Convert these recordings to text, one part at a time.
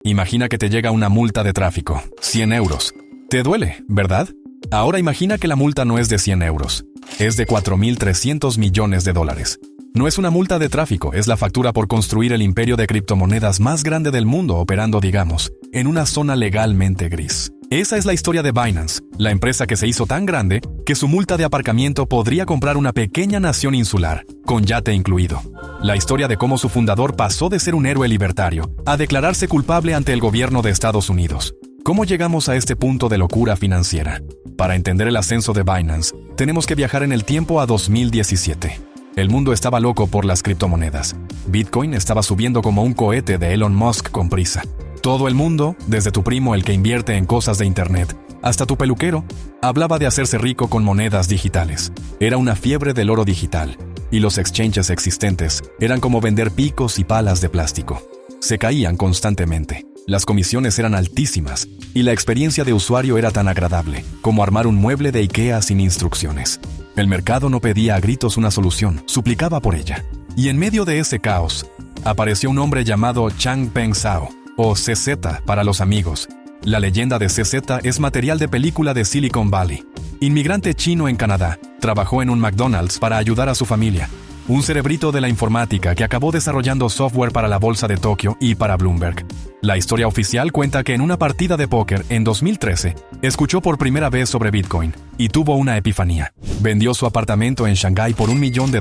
Imagina que te llega una multa de tráfico, 100 euros. Te duele, ¿verdad? Ahora imagina que la multa no es de 100 euros, es de 4.300 millones de dólares. No es una multa de tráfico, es la factura por construir el imperio de criptomonedas más grande del mundo operando, digamos, en una zona legalmente gris. Esa es la historia de Binance, la empresa que se hizo tan grande que su multa de aparcamiento podría comprar una pequeña nación insular, con yate incluido. La historia de cómo su fundador pasó de ser un héroe libertario a declararse culpable ante el gobierno de Estados Unidos. ¿Cómo llegamos a este punto de locura financiera? Para entender el ascenso de Binance, tenemos que viajar en el tiempo a 2017. El mundo estaba loco por las criptomonedas. Bitcoin estaba subiendo como un cohete de Elon Musk con prisa. Todo el mundo, desde tu primo el que invierte en cosas de internet, hasta tu peluquero, hablaba de hacerse rico con monedas digitales. Era una fiebre del oro digital, y los exchanges existentes eran como vender picos y palas de plástico. Se caían constantemente. Las comisiones eran altísimas y la experiencia de usuario era tan agradable como armar un mueble de IKEA sin instrucciones. El mercado no pedía a gritos una solución, suplicaba por ella. Y en medio de ese caos, apareció un hombre llamado Changpeng Zhao, o CZ para los amigos. La leyenda de CZ es material de película de Silicon Valley. Inmigrante chino en Canadá, trabajó en un McDonald's para ayudar a su familia. Un cerebrito de la informática que acabó desarrollando software para la bolsa de Tokio y para Bloomberg. La historia oficial cuenta que en una partida de póker en 2013, escuchó por primera vez sobre Bitcoin y tuvo una epifanía. Vendió su apartamento en Shanghái por $1 millón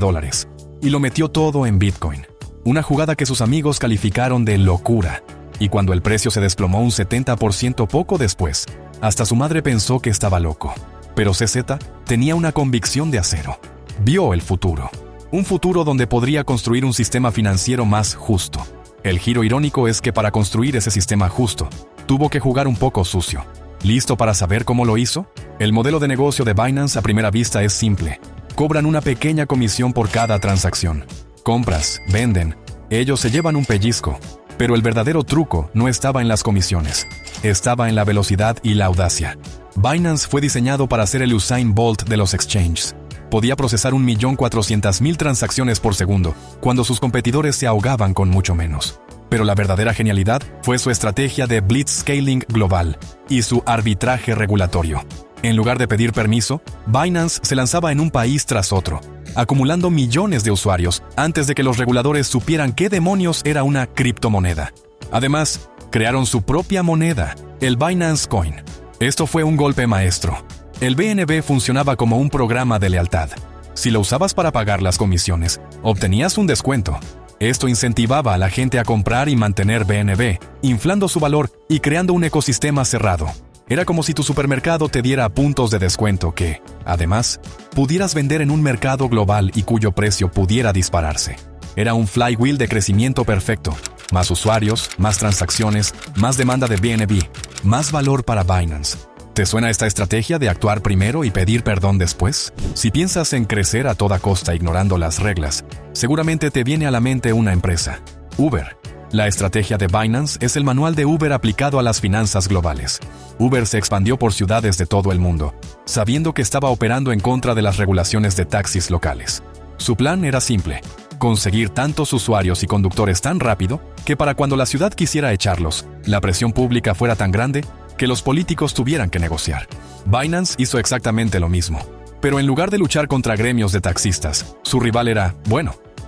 y lo metió todo en Bitcoin. Una jugada que sus amigos calificaron de locura. Y cuando el precio se desplomó un 70% poco después, hasta su madre pensó que estaba loco. Pero CZ tenía una convicción de acero. Vio el futuro. Un futuro donde podría construir un sistema financiero más justo. El giro irónico es que para construir ese sistema justo, tuvo que jugar un poco sucio. ¿Listo para saber cómo lo hizo? El modelo de negocio de Binance a primera vista es simple. Cobran una pequeña comisión por cada transacción. Compras, venden, ellos se llevan un pellizco. Pero el verdadero truco no estaba en las comisiones. Estaba en la velocidad y la audacia. Binance fue diseñado para ser el Usain Bolt de los exchanges. Podía procesar 1.400.000 transacciones por segundo, cuando sus competidores se ahogaban con mucho menos. Pero la verdadera genialidad fue su estrategia de blitzscaling global y su arbitraje regulatorio. En lugar de pedir permiso, Binance se lanzaba en un país tras otro, acumulando millones de usuarios antes de que los reguladores supieran qué demonios era una criptomoneda. Además, crearon su propia moneda, el Binance Coin. Esto fue un golpe maestro. El BNB funcionaba como un programa de lealtad. Si lo usabas para pagar las comisiones, obtenías un descuento. Esto incentivaba a la gente a comprar y mantener BNB, inflando su valor y creando un ecosistema cerrado. Era como si tu supermercado te diera puntos de descuento que, además, pudieras vender en un mercado global y cuyo precio pudiera dispararse. Era un flywheel de crecimiento perfecto. Más usuarios, más transacciones, más demanda de BNB, más valor para Binance. ¿Te suena esta estrategia de actuar primero y pedir perdón después? Si piensas en crecer a toda costa ignorando las reglas, seguramente te viene a la mente una empresa, Uber. La estrategia de Binance es el manual de Uber aplicado a las finanzas globales. Uber se expandió por ciudades de todo el mundo, sabiendo que estaba operando en contra de las regulaciones de taxis locales. Su plan era simple: conseguir tantos usuarios y conductores tan rápido que para cuando la ciudad quisiera echarlos, la presión pública fuera tan grande que los políticos tuvieran que negociar. Binance hizo exactamente lo mismo, pero en lugar de luchar contra gremios de taxistas, su rival era,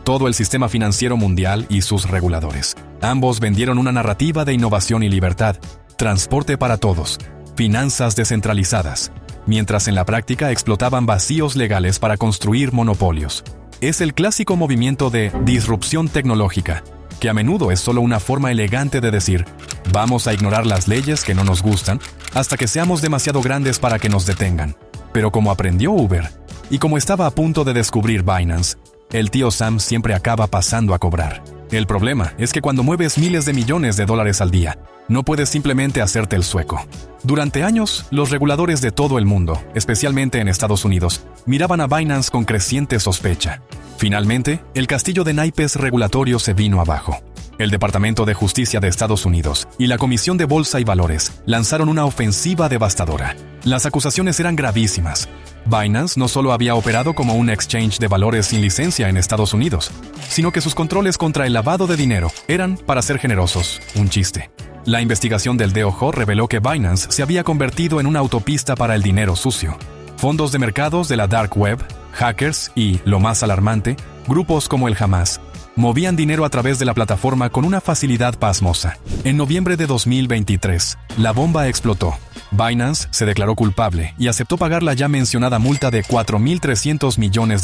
todo el sistema financiero mundial y sus reguladores. Ambos vendieron una narrativa de innovación y libertad, transporte para todos, finanzas descentralizadas, mientras en la práctica explotaban vacíos legales para construir monopolios. Es el clásico movimiento de disrupción tecnológica, que a menudo es solo una forma elegante de decir, vamos a ignorar las leyes que no nos gustan hasta que seamos demasiado grandes para que nos detengan. Pero como aprendió Uber, y como estaba a punto de descubrir Binance, el tío Sam siempre acaba pasando a cobrar. El problema es que cuando mueves miles de millones de dólares al día, no puedes simplemente hacerte el sueco. Durante años, los reguladores de todo el mundo, especialmente en Estados Unidos, miraban a Binance con creciente sospecha. Finalmente, el castillo de naipes regulatorio se vino abajo. El Departamento de Justicia de Estados Unidos y la Comisión de Bolsa y Valores lanzaron una ofensiva devastadora. Las acusaciones eran gravísimas. Binance no solo había operado como un exchange de valores sin licencia en Estados Unidos, sino que sus controles contra el lavado de dinero eran, para ser generosos, un chiste. La investigación del DOJ reveló que Binance se había convertido en una autopista para el dinero sucio. Fondos de mercados de la Dark Web, hackers y, lo más alarmante, grupos como el Hamas movían dinero a través de la plataforma con una facilidad pasmosa. En noviembre de 2023, la bomba explotó. Binance se declaró culpable y aceptó pagar la ya mencionada multa de $4.300 millones,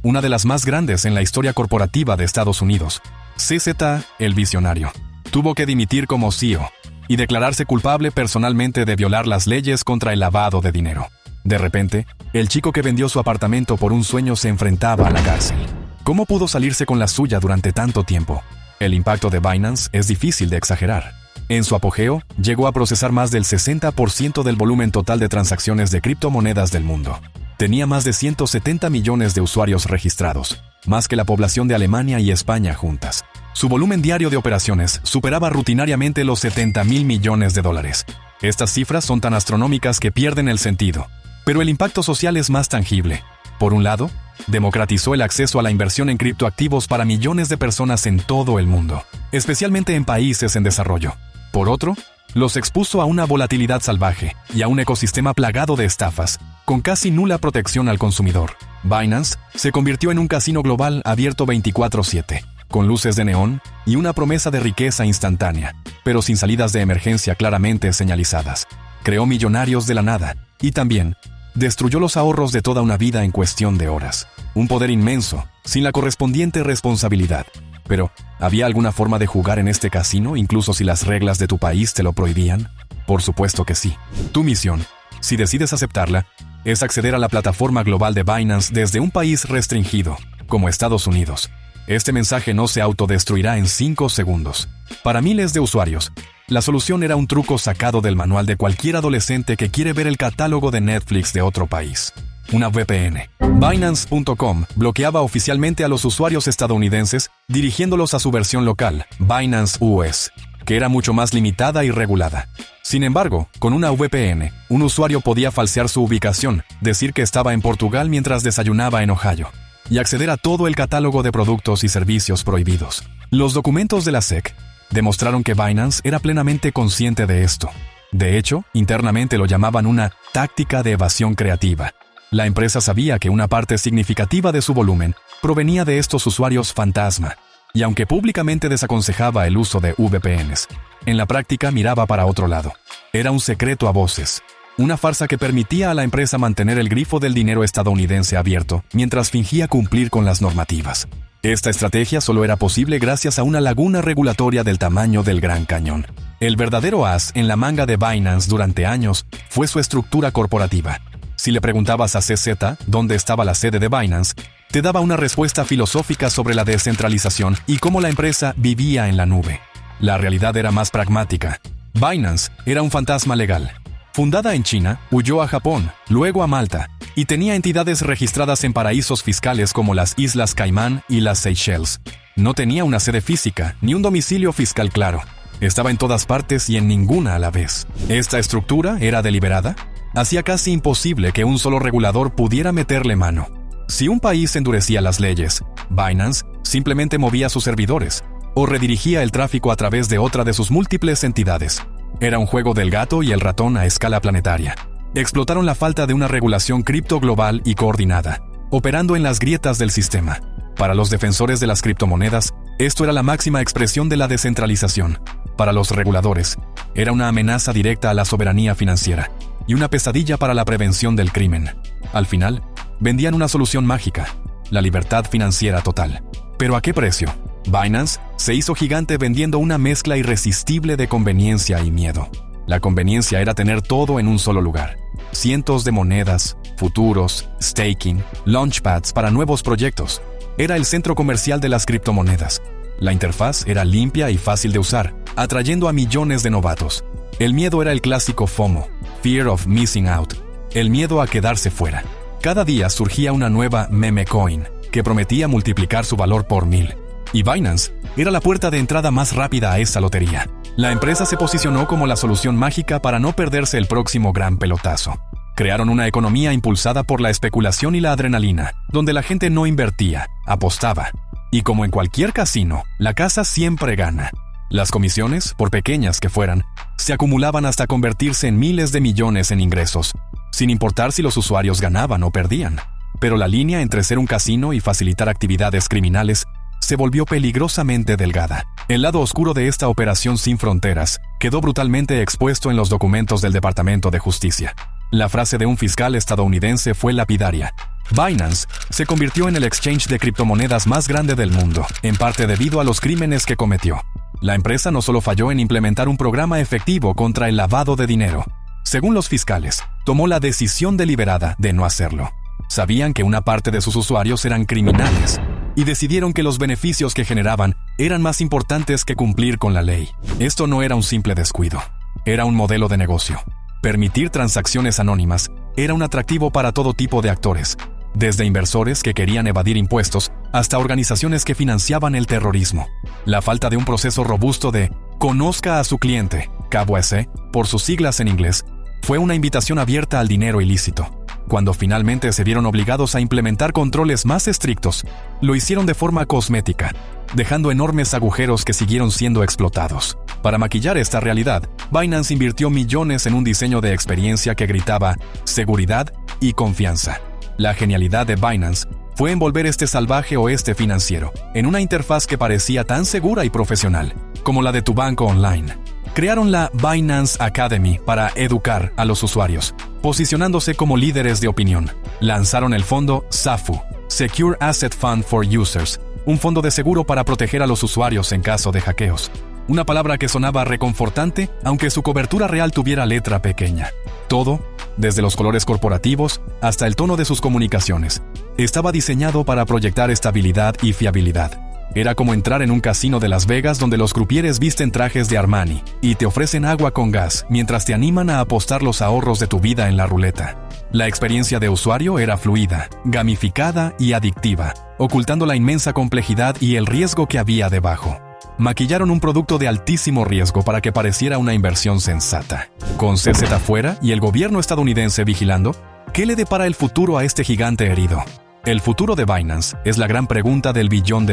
una de las más grandes en la historia corporativa de Estados Unidos. CZ, el visionario, tuvo que dimitir como CEO y declararse culpable personalmente de violar las leyes contra el lavado de dinero. De repente, el chico que vendió su apartamento por un sueño se enfrentaba a la cárcel. ¿Cómo pudo salirse con la suya durante tanto tiempo? El impacto de Binance es difícil de exagerar. En su apogeo, llegó a procesar más del 60% del volumen total de transacciones de criptomonedas del mundo. Tenía más de 170 millones de usuarios registrados, más que la población de Alemania y España juntas. Su volumen diario de operaciones superaba rutinariamente los $70.000 millones. Estas cifras son tan astronómicas que pierden el sentido. Pero el impacto social es más tangible. Por un lado, democratizó el acceso a la inversión en criptoactivos para millones de personas en todo el mundo, especialmente en países en desarrollo. Por otro, los expuso a una volatilidad salvaje y a un ecosistema plagado de estafas, con casi nula protección al consumidor. Binance se convirtió en un casino global abierto 24/7, con luces de neón y una promesa de riqueza instantánea, pero sin salidas de emergencia claramente señalizadas. Creó millonarios de la nada y también destruyó los ahorros de toda una vida en cuestión de horas. Un poder inmenso, sin la correspondiente responsabilidad. Pero, ¿había alguna forma de jugar en este casino, incluso si las reglas de tu país te lo prohibían? Por supuesto que sí. Tu misión, si decides aceptarla, es acceder a la plataforma global de Binance desde un país restringido, como Estados Unidos. Este mensaje no se autodestruirá en 5 segundos. Para miles de usuarios, la solución era un truco sacado del manual de cualquier adolescente que quiere ver el catálogo de Netflix de otro país. Una VPN. Binance.com bloqueaba oficialmente a los usuarios estadounidenses, dirigiéndolos a su versión local, Binance US, que era mucho más limitada y regulada. Sin embargo, con una VPN, un usuario podía falsear su ubicación, decir que estaba en Portugal mientras desayunaba en Ohio, y acceder a todo el catálogo de productos y servicios prohibidos. Los documentos de la SEC demostraron que Binance era plenamente consciente de esto. De hecho, internamente lo llamaban una táctica de evasión creativa. La empresa sabía que una parte significativa de su volumen provenía de estos usuarios fantasma, y aunque públicamente desaconsejaba el uso de VPNs, en la práctica miraba para otro lado. Era un secreto a voces, una farsa que permitía a la empresa mantener el grifo del dinero estadounidense abierto mientras fingía cumplir con las normativas. Esta estrategia solo era posible gracias a una laguna regulatoria del tamaño del Gran Cañón. El verdadero as en la manga de Binance durante años fue su estructura corporativa. Si le preguntabas a CZ dónde estaba la sede de Binance, te daba una respuesta filosófica sobre la descentralización y cómo la empresa vivía en la nube. La realidad era más pragmática. Binance era un fantasma legal. Fundada en China, huyó a Japón, luego a Malta, y tenía entidades registradas en paraísos fiscales como las Islas Caimán y las Seychelles. No tenía una sede física, ni un domicilio fiscal claro. Estaba en todas partes y en ninguna a la vez. ¿Esta estructura era deliberada? Hacía casi imposible que un solo regulador pudiera meterle mano. Si un país endurecía las leyes, Binance simplemente movía sus servidores, o redirigía el tráfico a través de otra de sus múltiples entidades. Era un juego del gato y el ratón a escala planetaria. Explotaron la falta de una regulación cripto global y coordinada, operando en las grietas del sistema. Para los defensores de las criptomonedas, esto era la máxima expresión de la descentralización. Para los reguladores, era una amenaza directa a la soberanía financiera y una pesadilla para la prevención del crimen. Al final, vendían una solución mágica, la libertad financiera total. ¿Pero a qué precio? Binance se hizo gigante vendiendo una mezcla irresistible de conveniencia y miedo. La conveniencia era tener todo en un solo lugar. Cientos de monedas, futuros, staking, launchpads para nuevos proyectos. Era el centro comercial de las criptomonedas. La interfaz era limpia y fácil de usar, atrayendo a millones de novatos. El miedo era el clásico FOMO, Fear of Missing Out, el miedo a quedarse fuera. Cada día surgía una nueva meme coin, que prometía multiplicar su valor por 1000. Y Binance era la puerta de entrada más rápida a esa lotería. La empresa se posicionó como la solución mágica para no perderse el próximo gran pelotazo. Crearon una economía impulsada por la especulación y la adrenalina, donde la gente no invertía, apostaba. Y como en cualquier casino, la casa siempre gana. Las comisiones, por pequeñas que fueran, se acumulaban hasta convertirse en miles de millones en ingresos, sin importar si los usuarios ganaban o perdían. Pero la línea entre ser un casino y facilitar actividades criminales se volvió peligrosamente delgada. El lado oscuro de esta operación sin fronteras quedó brutalmente expuesto en los documentos del Departamento de Justicia. La frase de un fiscal estadounidense fue lapidaria. Binance se convirtió en el exchange de criptomonedas más grande del mundo, en parte debido a los crímenes que cometió. La empresa no solo falló en implementar un programa efectivo contra el lavado de dinero. Según los fiscales, tomó la decisión deliberada de no hacerlo. Sabían que una parte de sus usuarios eran criminales y decidieron que los beneficios que generaban eran más importantes que cumplir con la ley. Esto no era un simple descuido, era un modelo de negocio. Permitir transacciones anónimas era un atractivo para todo tipo de actores, desde inversores que querían evadir impuestos hasta organizaciones que financiaban el terrorismo. La falta de un proceso robusto de «conozca a su cliente», KYC, por sus siglas en inglés, fue una invitación abierta al dinero ilícito. Cuando finalmente se vieron obligados a implementar controles más estrictos, lo hicieron de forma cosmética, dejando enormes agujeros que siguieron siendo explotados. Para maquillar esta realidad, Binance invirtió millones en un diseño de experiencia que gritaba seguridad y confianza. La genialidad de Binance fue envolver este salvaje oeste financiero en una interfaz que parecía tan segura y profesional como la de tu banco online. Crearon la Binance Academy para educar a los usuarios, posicionándose como líderes de opinión. Lanzaron el fondo SAFU, Secure Asset Fund for Users, un fondo de seguro para proteger a los usuarios en caso de hackeos. Una palabra que sonaba reconfortante, aunque su cobertura real tuviera letra pequeña. Todo, desde los colores corporativos hasta el tono de sus comunicaciones, estaba diseñado para proyectar estabilidad y fiabilidad. Era como entrar en un casino de Las Vegas donde los crupieres visten trajes de Armani y te ofrecen agua con gas mientras te animan a apostar los ahorros de tu vida en la ruleta. La experiencia de usuario era fluida, gamificada y adictiva, ocultando la inmensa complejidad y el riesgo que había debajo. Maquillaron un producto de altísimo riesgo para que pareciera una inversión sensata. Con CZ fuera y el gobierno estadounidense vigilando, ¿qué le depara el futuro a este gigante herido? El futuro de Binance es la gran pregunta del $1 billón.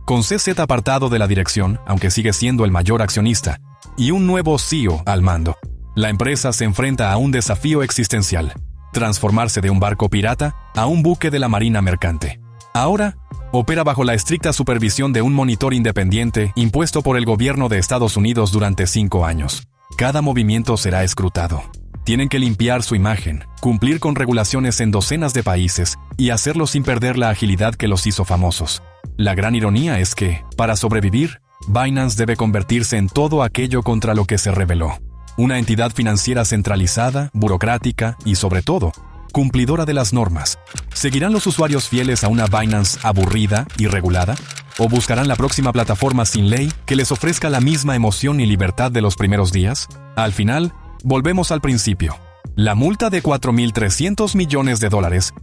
Con CZ apartado de la dirección, aunque sigue siendo el mayor accionista, y un nuevo CEO al mando, la empresa se enfrenta a un desafío existencial: transformarse de un barco pirata a un buque de la marina mercante. Ahora, opera bajo la estricta supervisión de un monitor independiente impuesto por el gobierno de Estados Unidos durante 5 años. Cada movimiento será escrutado. Tienen que limpiar su imagen, cumplir con regulaciones en docenas de países y hacerlo sin perder la agilidad que los hizo famosos. La gran ironía es que, para sobrevivir, Binance debe convertirse en todo aquello contra lo que se rebeló. Una entidad financiera centralizada, burocrática y, sobre todo, cumplidora de las normas. ¿Seguirán los usuarios fieles a una Binance aburrida y regulada? ¿O buscarán la próxima plataforma sin ley que les ofrezca la misma emoción y libertad de los primeros días? Al final, volvemos al principio. La multa de $4.300 millones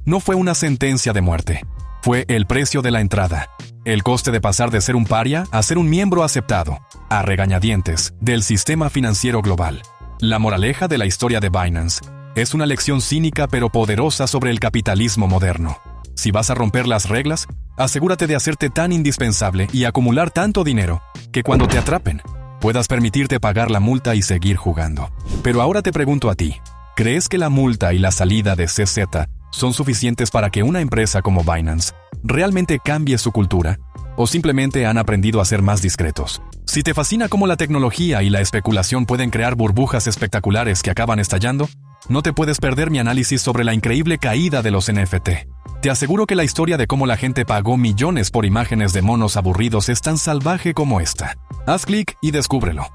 no fue una sentencia de muerte. Fue el precio de la entrada. El coste de pasar de ser un paria a ser un miembro aceptado, a regañadientes, del sistema financiero global. La moraleja de la historia de Binance es una lección cínica pero poderosa sobre el capitalismo moderno. Si vas a romper las reglas, asegúrate de hacerte tan indispensable y acumular tanto dinero que cuando te atrapen, puedas permitirte pagar la multa y seguir jugando. Pero ahora te pregunto a ti, ¿crees que la multa y la salida de CZ son suficientes para que una empresa como Binance realmente cambie su cultura? ¿O simplemente han aprendido a ser más discretos? Si te fascina cómo la tecnología y la especulación pueden crear burbujas espectaculares que acaban estallando, no te puedes perder mi análisis sobre la increíble caída de los NFT. Te aseguro que la historia de cómo la gente pagó millones por imágenes de monos aburridos es tan salvaje como esta. Haz clic y descúbrelo.